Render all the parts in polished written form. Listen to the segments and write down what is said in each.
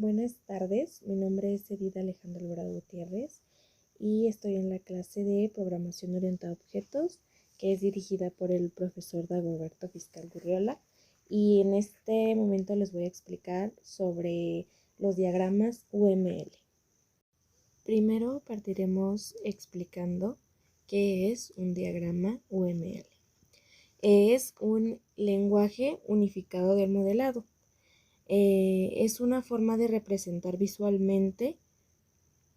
Buenas tardes, mi nombre es Edith Alejandra Alvarado Gutiérrez y estoy en la clase de Programación Orientada a Objetos, que es dirigida por el profesor Dagoberto Fiscal Gurriola, y en este momento les voy a explicar sobre los diagramas UML. Primero partiremos explicando qué es un diagrama UML. Es un lenguaje unificado del modelado. Es una forma de representar visualmente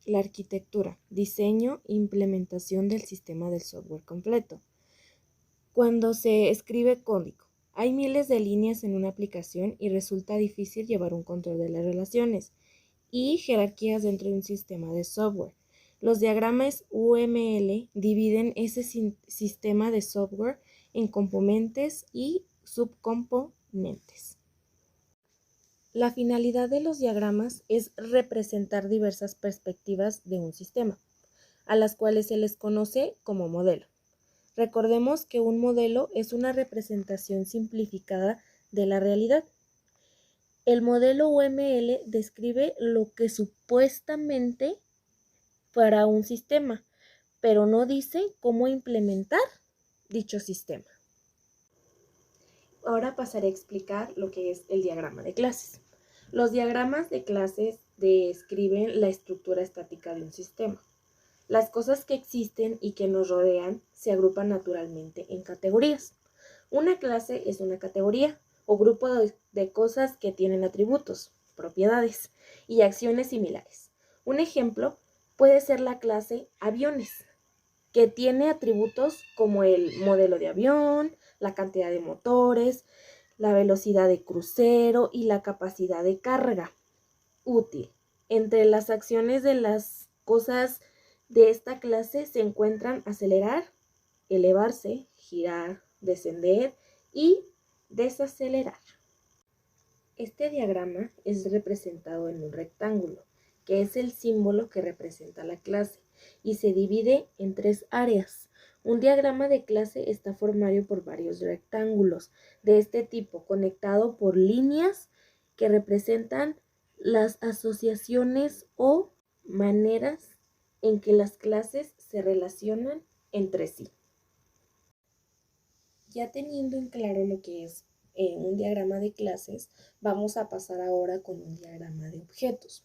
la arquitectura, diseño e implementación del sistema del software completo. Cuando se escribe código, hay miles de líneas en una aplicación y resulta difícil llevar un control de las relaciones y jerarquías dentro de un sistema de software. Los diagramas UML dividen ese sistema de software en componentes y subcomponentes. La finalidad de los diagramas es representar diversas perspectivas de un sistema, a las cuales se les conoce como modelo. Recordemos que un modelo es una representación simplificada de la realidad. El modelo UML describe lo que supuestamente para un sistema, pero no dice cómo implementar dicho sistema. Ahora pasaré a explicar lo que es el diagrama de clases. Los diagramas de clases describen la estructura estática de un sistema. Las cosas que existen y que nos rodean se agrupan naturalmente en categorías. Una clase es una categoría o grupo de cosas que tienen atributos, propiedades y acciones similares. Un ejemplo puede ser la clase aviones, que tiene atributos como el modelo de avión, la cantidad de motores, la velocidad de crucero y la capacidad de carga útil. Entre las acciones de las cosas de esta clase se encuentran acelerar, elevarse, girar, descender y desacelerar. Este diagrama es representado en un rectángulo, que es el símbolo que representa la clase, y se divide en tres áreas. Un diagrama de clase está formado por varios rectángulos de este tipo, conectado por líneas que representan las asociaciones o maneras en que las clases se relacionan entre sí. Ya teniendo en claro lo que es un diagrama de clases, vamos a pasar ahora con un diagrama de objetos.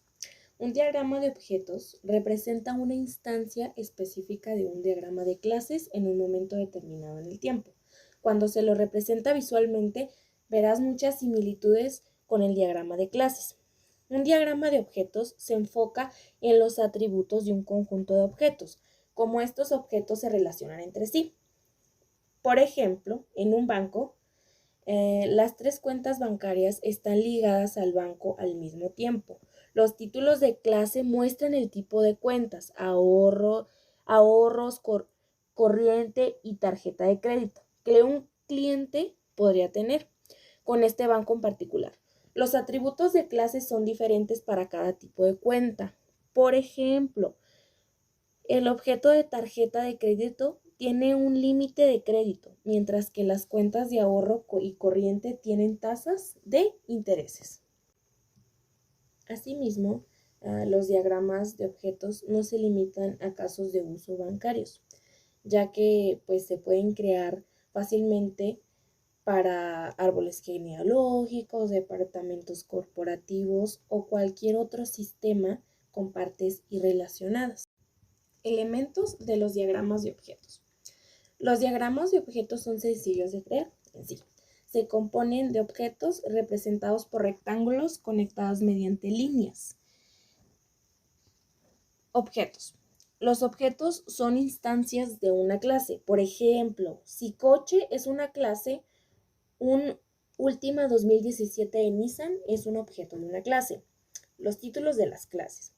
Un diagrama de objetos representa una instancia específica de un diagrama de clases en un momento determinado en el tiempo. Cuando se lo representa visualmente, verás muchas similitudes con el diagrama de clases. Un diagrama de objetos se enfoca en los atributos de un conjunto de objetos, cómo estos objetos se relacionan entre sí. Por ejemplo, en un banco, las tres cuentas bancarias están ligadas al banco al mismo tiempo. Los títulos de clase muestran el tipo de cuentas, ahorros, corriente y tarjeta de crédito, que un cliente podría tener con este banco en particular. Los atributos de clase son diferentes para cada tipo de cuenta. Por ejemplo, el objeto de tarjeta de crédito tiene un límite de crédito, mientras que las cuentas de ahorro y corriente tienen tasas de intereses. Asimismo, los diagramas de objetos no se limitan a casos de uso bancarios, ya que se pueden crear fácilmente para árboles genealógicos, departamentos corporativos o cualquier otro sistema con partes irrelacionadas. Elementos de los diagramas de objetos. Los diagramas de objetos son sencillos de crear en sí. Se componen de objetos representados por rectángulos conectados mediante líneas. Objetos. Los objetos son instancias de una clase. Por ejemplo, si coche es una clase, un Última 2017 de Nissan es un objeto de una clase. Los títulos de las clases.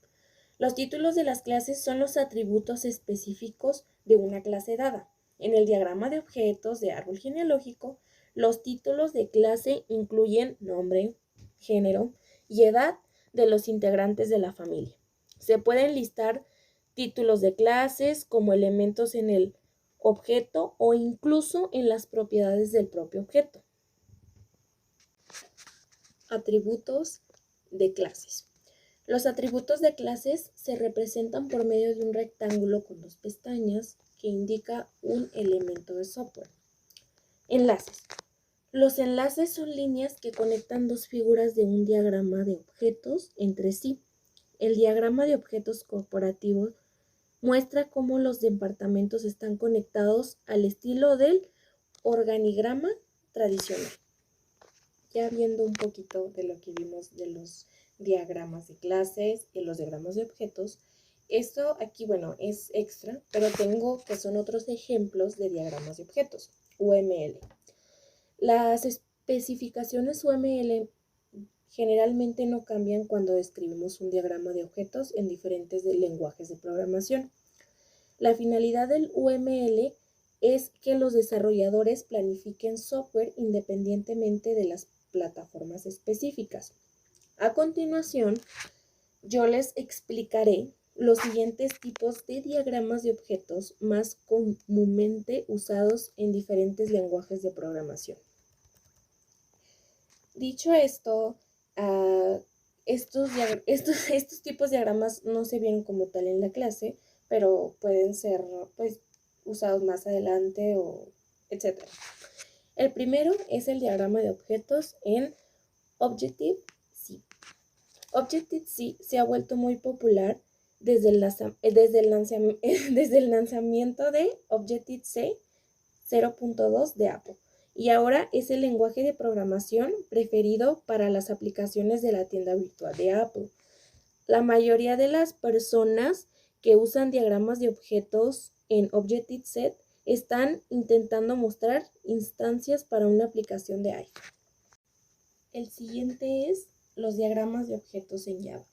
Los títulos de las clases son los atributos específicos de una clase dada. En el diagrama de objetos de árbol genealógico, los títulos de clase incluyen nombre, género y edad de los integrantes de la familia. Se pueden listar títulos de clases como elementos en el objeto o incluso en las propiedades del propio objeto. Atributos de clases. Los atributos de clases se representan por medio de un rectángulo con dos pestañas que indica un elemento de software. Enlaces. Los enlaces son líneas que conectan dos figuras de un diagrama de objetos entre sí. El diagrama de objetos corporativos muestra cómo los departamentos están conectados al estilo del organigrama tradicional. Ya viendo un poquito de lo que vimos de los diagramas de clases y los diagramas de objetos, esto aquí, bueno, es extra, pero tengo que son otros ejemplos de diagramas de objetos, UML. Las especificaciones UML generalmente no cambian cuando describimos un diagrama de objetos en diferentes lenguajes de programación. La finalidad del UML es que los desarrolladores planifiquen software independientemente de las plataformas específicas. A continuación, yo les explicaré los siguientes tipos de diagramas de objetos más comúnmente usados en diferentes lenguajes de programación. Dicho esto, estos tipos de diagramas no se vieron como tal en la clase, pero pueden ser pues, usados más adelante o etc. El primero es el diagrama de objetos en Objective-C. Objective-C se ha vuelto muy popular desde el lanzamiento de Objective-C 0.2 de Apple, y ahora es el lenguaje de programación preferido para las aplicaciones de la tienda virtual de Apple. La mayoría de las personas que usan diagramas de objetos en Objective-C están intentando mostrar instancias para una aplicación de iPhone. El siguiente es los diagramas de objetos en Java.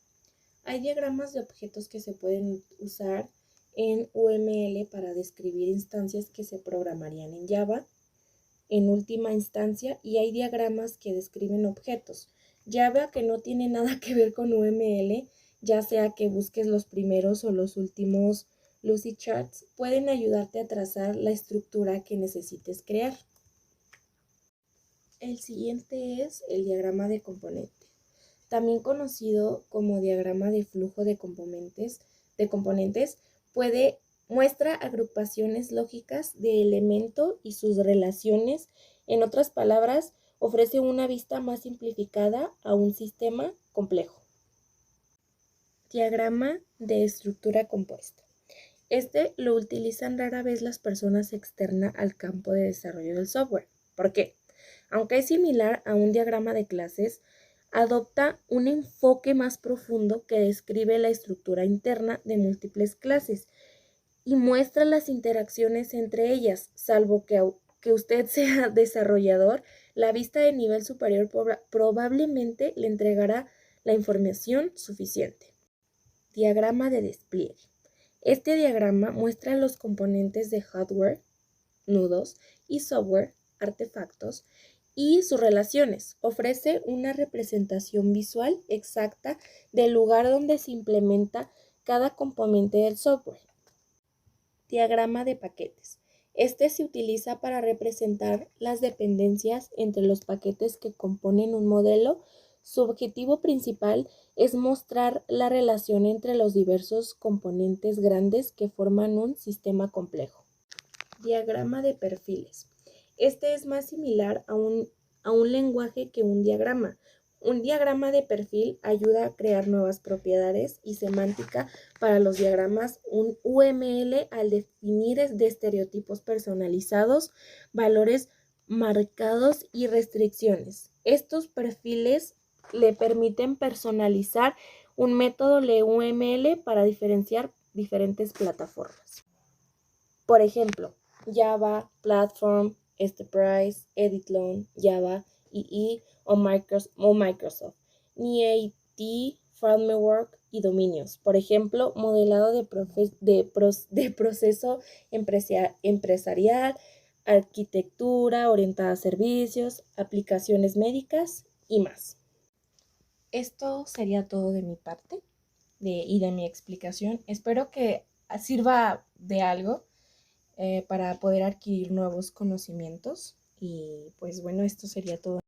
Hay diagramas de objetos que se pueden usar en UML para describir instancias que se programarían en Java en última instancia, y hay diagramas que describen objetos. Java, que no tiene nada que ver con UML, ya sea que busques los primeros o los últimos Lucidcharts, pueden ayudarte a trazar la estructura que necesites crear. El siguiente es el diagrama de componente, también conocido como diagrama de flujo de componentes, muestra agrupaciones lógicas de elemento y sus relaciones. En otras palabras, ofrece una vista más simplificada a un sistema complejo. Diagrama de estructura compuesta. Este lo utilizan rara vez las personas externas al campo de desarrollo del software. ¿Por qué? Aunque es similar a un diagrama de clases, adopta un enfoque más profundo que describe la estructura interna de múltiples clases y muestra las interacciones entre ellas. Salvo que usted sea desarrollador, la vista de nivel superior probablemente le entregará la información suficiente. Diagrama de despliegue. Este diagrama muestra los componentes de hardware, nudos, y software, artefactos, y sus relaciones. Ofrece una representación visual exacta del lugar donde se implementa cada componente del software. Diagrama de paquetes. Este se utiliza para representar las dependencias entre los paquetes que componen un modelo. Su objetivo principal es mostrar la relación entre los diversos componentes grandes que forman un sistema complejo. Diagrama de perfiles. Este es más similar a un lenguaje que un diagrama. Un diagrama de perfil ayuda a crear nuevas propiedades y semántica para los diagramas. Un UML al definir de estereotipos personalizados, valores marcados y restricciones. Estos perfiles le permiten personalizar un método de UML para diferenciar diferentes plataformas. Por ejemplo, Java, Platform, Enterprise, Edit-Loan, Java, EE o Microsoft, NIAT, Framework y dominios. Por ejemplo, modelado de proceso empresarial, arquitectura orientada a servicios, aplicaciones médicas y más. Esto sería todo de mi parte y de mi explicación. Espero que sirva de algo para poder adquirir nuevos conocimientos. Y pues bueno, esto sería todo.